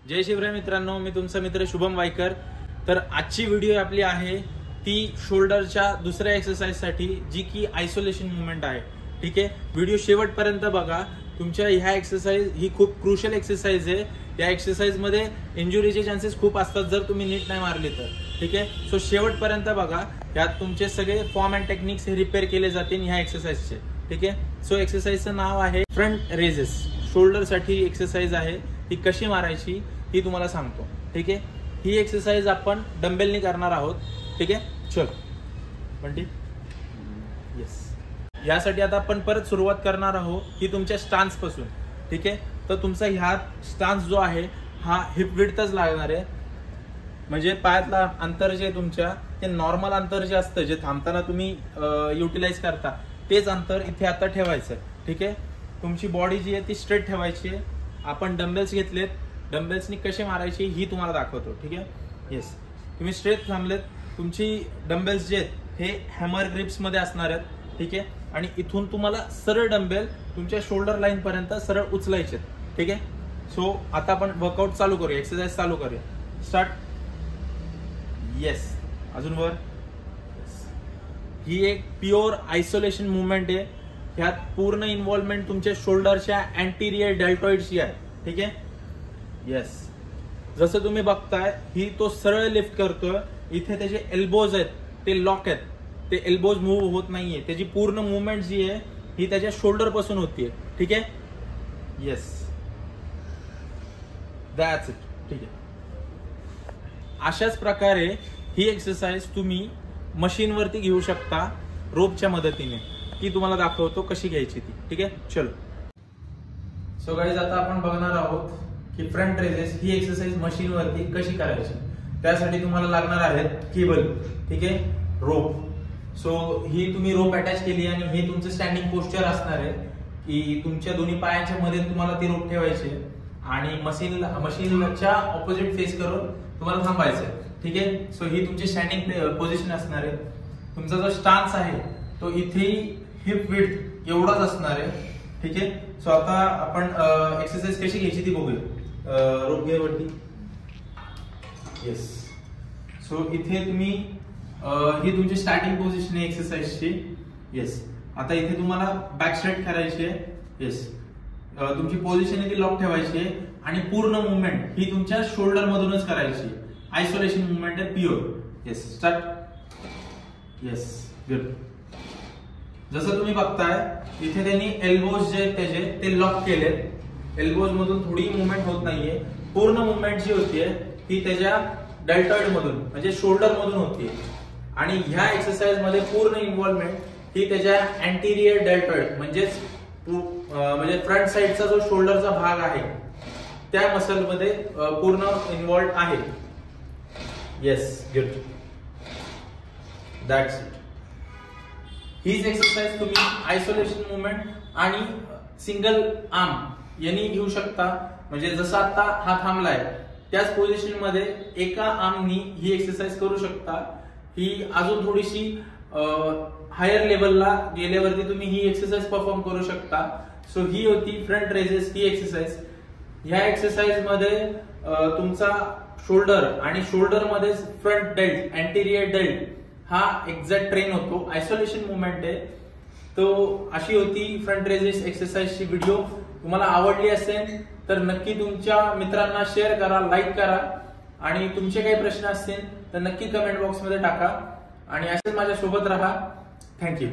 जय शिवराय मित्रांनो, मी तुमचा मित्र शुभम वायकर। तर आजची व्हिडिओ आपली आहे ती शोल्डरच्या दुसऱ्या एक्सरसाइज साठी, जी की आयसोलेशन मुवमेंट आहे। ठीक आहे, व्हिडिओ शेवटपर्यंत बघा। तुमच्या ह्या एक्सरसाइज ही खूप क्रुशियल एक्सरसाइज आहे। या एक्सरसाइज मध्ये इंजुरीचे चान्सेस खूप असतात जर तुम्ही नीट नाही मारली तर। ठीक आहे, सो शेवटपर्यंत बघा। यात तुमचे सगळे फॉर्म अँड टेक्निक्स हे रिपेअर केले जातील ह्या एक्सरसाइजचे। ठीक आहे, सो एक्सरसाइजचं नाव आहे फ्रंट रेजेस। शोल्डर साठी एक्सरसाइज आहे, ती कशी मारायची ही तुम्हाला सांगतो। ठीक आहे, ही एक्सरसाइज आपण डंबेलनी करणार आहोत। ठीक आहे, चल बंटी। येस, यासाठी आता आपण परत सुरुवात करणार आहोत की तुमच्या स्टान्स पासून। ठीक आहे, तर तुमचा ह्या स्टान्स जो आहे हा हिप विड्थच लागणार आहे। म्हणजे पायातला अंतर जे तुमच्या ते नॉर्मल अंतर जे असतं, जे थांबताना तुम्ही युटिलाइज करता, तेच अंतर इथे आता ठेवायचं। ठीक आहे, तुमची बॉडी जी आहे ती स्ट्रेट ठेवायची आहे। आपण डंबेल्स घेतलेत, डंबेल्सनी कसे मारायचे ही तुम्हाला दाखवतो। ठीक आहे, येस, तुम्ही स्ट्रेट थांबलेत, तुमची डंबेल्स जे आहेत हे हॅमर ग्रिप्स मध्ये असणार आहेत। ठीक आहे, आणि इथून तुम्हाला सरळ डंबेल तुमच्या शोल्डर लाईन पर्यंत सरळ उचलायचे। ठीक आहे, सो आता आपण वर्कआउट चालू करूया, एक्सरसाइज चालू करूया। स्टार्ट। येस, अजून वर। ही एक प्युअर आयसोलेशन मुवमेंट आहे। ह्यात पूर्ण इन्व्हॉल्वमेंट तुमच्या शोल्डरच्या अँटीरियर डेल्टॉइडची आहे। ठीक आहे, येस, जसं तुम्ही बघताय ही तो सरळ लिफ्ट करतोय। इथे त्याचे एल्बोज आहेत ते लॉक आहेत, ते एल्बोज मूव्ह होत नाहीये। त्याची पूर्ण मुवमेंट जी आहे ही त्याच्या शोल्डर पासून होतीये। ठीक आहे, येस, दॅट्स इट। ठीक आहे, अशाच प्रकारे ही एक्सरसाइज तुम्ही मशीन वरती घेऊ शकता रोपच्या मदतीने, ती तुम्हाला दाखवतो कशी घ्यायची ती। ठीक आहे, चलो। सो गाईज, आता आपण बघणार आहोत की फ्रंट रेजेस ही एक्सरसाइज मशीन वरती कशी करायची। त्यासाठी तुम्हाला लागणार आहेत केबल। ठीक आहे, रोप। सो ही तुम्ही रोप अटॅच केली आणि हे तुमचं स्टँडिंग पोस्चर असणार आहे की तुमच्या दोन्ही पायांच्या मध्ये तुम्हाला ती रोप ठेवायची आणि मशीनच्या ऑपोजिट फेस करून तुम्हाला थांबायचं। ठीक आहे, सो ही तुमची स्टँडिंग पोझिशन असणार आहे। तुमचा जो स्टान्स आहे तो इथे हिप विड्थ एवढाच असणार आहे। ठीक आहे, सो आता आपण एक्सरसाइज कशी घ्यायची ती बघूया। रोप घे वरती। येस, सो इथे तुम्ही ही तुमची स्टार्टिंग पोझिशन आहे एक्सरसाइजची। येस, आता इथे तुम्हाला बॅक स्ट्रेट करायची आहे। येस, तुमची पोझिशन आहे ती लॉक ठेवायची आहे आणि पूर्ण मुवमेंट ही तुमच्या शोल्डर मधूनच करायची। आयसोलेशन मुवमेंट आहे pure. Yes, start. Yes, good. जसं तुम्ही बघताय इथे त्यांनी एल्बोज जे त्याचे ते लॉक केलेत। एल्बोज मधून थोडी मुवमेंट होत नाहीये, पूर्ण मुवमेंट जी होतीये ती त्याच्या डेल्टॉइड मधून म्हणजे शोल्डर मधून होतीये। आणि ह्या एक्सरसाइज मध्ये पूर्ण इन्व्हॉल्वमेंट ही त्याच्या अँटीरियर डेल्टॉइड म्हणजे फ्रंट साइडचा जो शोल्डरचा भाग आहे त्या मसल मध्ये पूर्ण इन्व्हॉल्व आहे। Yes, good, that's it. हीच एक्सरसाइज तुम्ही आयसोलेशन मुवमेंट आणि सिंगल आर्म यांनी घेऊ शकता। म्हणजे जसं आता हा थांबलाय त्याच पोझिशन मध्ये एका आर्मनी ही एक्सरसाइज करू शकता। ही अजून थोडीशी हायर लेवलला गेल्यावरती तुम्ही ही एक्सरसाइज परफॉर्म करू शकता। सो ही होती फ्रंट रेजेस ही एक्सरसाइज। ह्या एक्सरसाइज मध्ये तुमचा शोल्डर आणि शोल्डर मध्ये फ्रंट डेल्ट अँटीरियर डेल्ट हा एक्झॅक्ट ट्रेन होतो। आयसोलेशन मुवमेंट आहे तो। अशी होती फ्रंट रेजेस एक्सरसाइजची व्हिडिओ। तुम्हाला आवडली असेल तर नक्की तुमच्या मित्रांना शेअर करा, लाईक करा आणि तुमचे काही प्रश्न असतील तर नक्की कमेंट बॉक्स मध्ये टाका आणि असेच माझ्या सोबत राहा। थँक्यू।